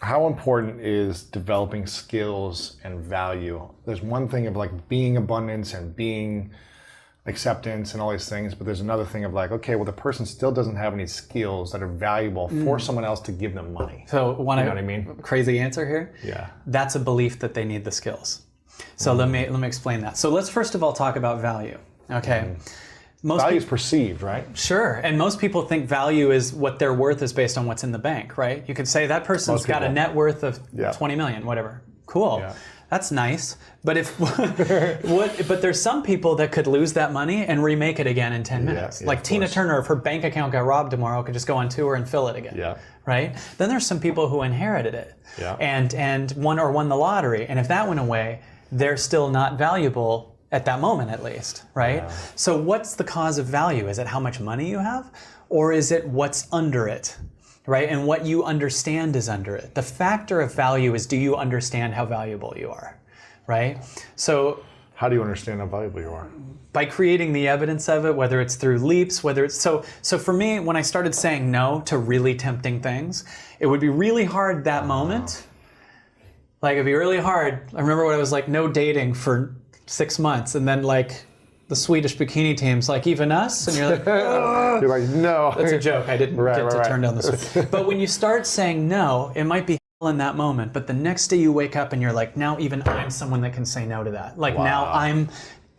how important is developing skills and value? There's one thing of like being abundance and being acceptance and all these things, but there's another thing of like, okay, well, the person still doesn't have any skills that are valuable for someone else to give them money. So you know what I mean? Crazy answer here? Yeah. That's a belief that they need the skills. So let me explain that. So let's first of all talk about value. Okay. Value is perceived, right? Sure. And most people think value is what their worth is based on what's in the bank, right? You could say that person's got a net worth of 20 million, whatever. Cool. Yeah. That's nice. But if but there's some people that could lose that money and remake it again in 10 minutes. Like Tina Turner, if her bank account got robbed tomorrow, could just go on tour and fill it again. Yeah. Right? Then there's some people who inherited it and won the lottery. And if that went away, they're still not valuable at that moment, at least, right? Yeah. So what's the cause of value? Is it how much money you have? Or is it what's under it? Right? And what you understand is under it. The factor of value is, do you understand how valuable you are? Right? So how do you understand how valuable you are? By creating the evidence of it, whether it's through leaps, whether it's so for me, when I started saying no to really tempting things, it would be really hard that moment. Like it'd be really hard. I remember when I was like no dating for 6 months, and then like the Swedish bikini team's like, even us? And you're like, oh. You're like, no. That's a joke. I didn't get to turn down the Swedish. But when you start saying no, it might be hell in that moment, but the next day you wake up and you're like, now even I'm someone that can say no to that. Like now I'm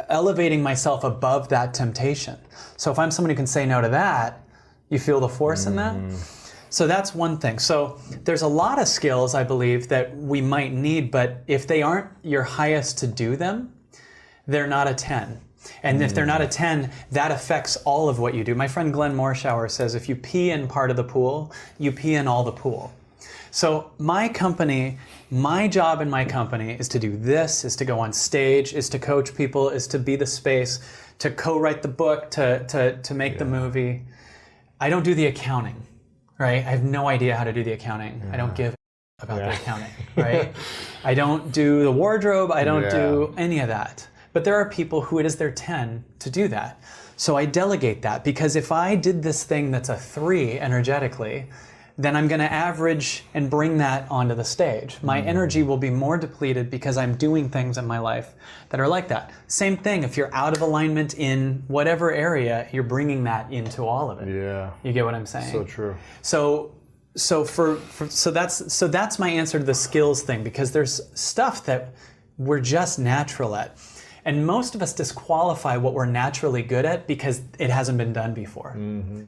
elevating myself above that temptation. So if I'm someone who can say no to that, you feel the force in that? So that's one thing. So there's a lot of skills, I believe, that we might need, but if they aren't your highest to do them, they're not a 10. And if they're not a 10, that affects all of what you do. My friend Glenn Morshower says, if you pee in part of the pool, you pee in all the pool. So my company, my job in my company is to do this, is to go on stage, is to coach people, is to be the space, to co-write the book, to make the movie. I don't do the accounting, right? I have no idea how to do the accounting. I don't give about the accounting, right? I don't do the wardrobe. I don't do any of that. But there are people who it is their 10 to do that. So I delegate that, because if I did this thing that's a 3 energetically, then I'm going to average and bring that onto the stage. My energy will be more depleted because I'm doing things in my life that are like that. Same thing, if you're out of alignment in whatever area, you're bringing that into all of it. Yeah. You get what I'm saying? So true. So that's my answer to the skills thing, because there's stuff that we're just natural at. And most of us disqualify what we're naturally good at because it hasn't been done before.